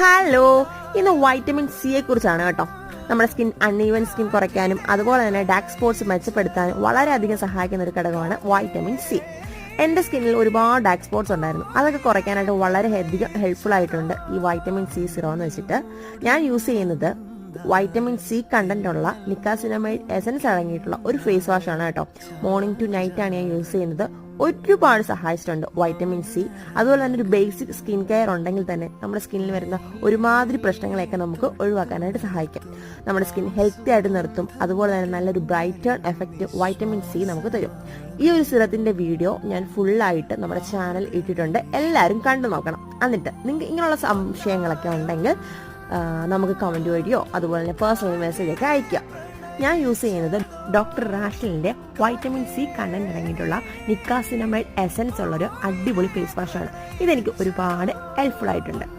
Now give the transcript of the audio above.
Hello, ഇന്ന് vitamin സിയെ കുറിച്ചാണ് കേട്ടോ. നമ്മുടെ സ്കിൻ അൺഈവൻ സ്കിൻ കുറയ്ക്കാനും അതുപോലെ തന്നെ ഡാർക്ക് സ്പോട്ട്സ് മെച്ചപ്പെടുത്താനും വളരെയധികം സഹായിക്കുന്ന ഒരു ഘടകമാണ് വൈറ്റമിൻ സി. എൻ്റെ സ്കിന്നിൽ ഒരുപാട് ഡാർക്ക് സ്പോട്ട്സ് ഉണ്ടായിരുന്നു. അതൊക്കെ കുറയ്ക്കാനായിട്ട് വളരെയധികം ഹെൽപ്ഫുൾ ആയിട്ടുണ്ട് ഈ വൈറ്റമിൻ സി സിറോ എന്ന് വെച്ചിട്ട്. ഞാൻ യൂസ് ചെയ്യുന്നത് വൈറ്റമിൻ സി കണ്ടന്റ് ഉള്ള നിക്കാസിനമൈഡ് എസൻസ് അടങ്ങിയിട്ടുള്ള ഒരു ഫേസ് വാഷ് ആണ് കേട്ടോ. മോർണിംഗ് ടു നൈറ്റ് ആണ് ഞാൻ യൂസ് ചെയ്യുന്നത്. ഒരുപാട് സഹായിച്ചിട്ടുണ്ട് വൈറ്റമിൻ സി. അതുപോലെ തന്നെ ഒരു ബേസിക് സ്കിൻ കെയർ ഉണ്ടെങ്കിൽ തന്നെ നമ്മുടെ സ്കിന്നിൽ വരുന്ന ഒരുമാതിരി പ്രശ്നങ്ങളെയൊക്കെ നമുക്ക് ഒഴിവാക്കാനായിട്ട് സഹായിക്കും. നമ്മുടെ സ്കിൻ ഹെൽത്തി ആയിട്ട് നിർത്തും. അതുപോലെ തന്നെ നല്ലൊരു ബ്രൈറ്റൺ എഫക്റ്റ് വൈറ്റമിൻ സി നമുക്ക് തരും. ഈ ഒരു സിറത്തിന്റെ വീഡിയോ ഞാൻ ഫുള്ളായിട്ട് നമ്മുടെ ചാനൽ ഇട്ടിട്ടുണ്ട്. എല്ലാവരും കണ്ടു നോക്കണം. എന്നിട്ട് നിങ്ങൾക്ക് ഇങ്ങനെയുള്ള സംശയങ്ങളൊക്കെ ഉണ്ടെങ്കിൽ നമുക്ക് കമന്റ് വഴിയോ അതുപോലെ തന്നെ പേഴ്സണൽ മെസ്സേജൊക്കെ അയക്കാം. ഞാൻ യൂസ് ചെയ്യുന്നത് ഡോക്ടർ റാഷലിന്റെ വൈറ്റമിൻ സി കണ്ടന്റ് അടങ്ങിയിട്ടുള്ള നിക്കാസിനമൈഡ് എസൻസ് ഉള്ളൊരു അടിപൊളി ഫേസ് വാഷാണ്. ഇതെനിക്ക് ഒരുപാട് ഹെൽപ്ഫുൾ ആയിട്ടുണ്ട്.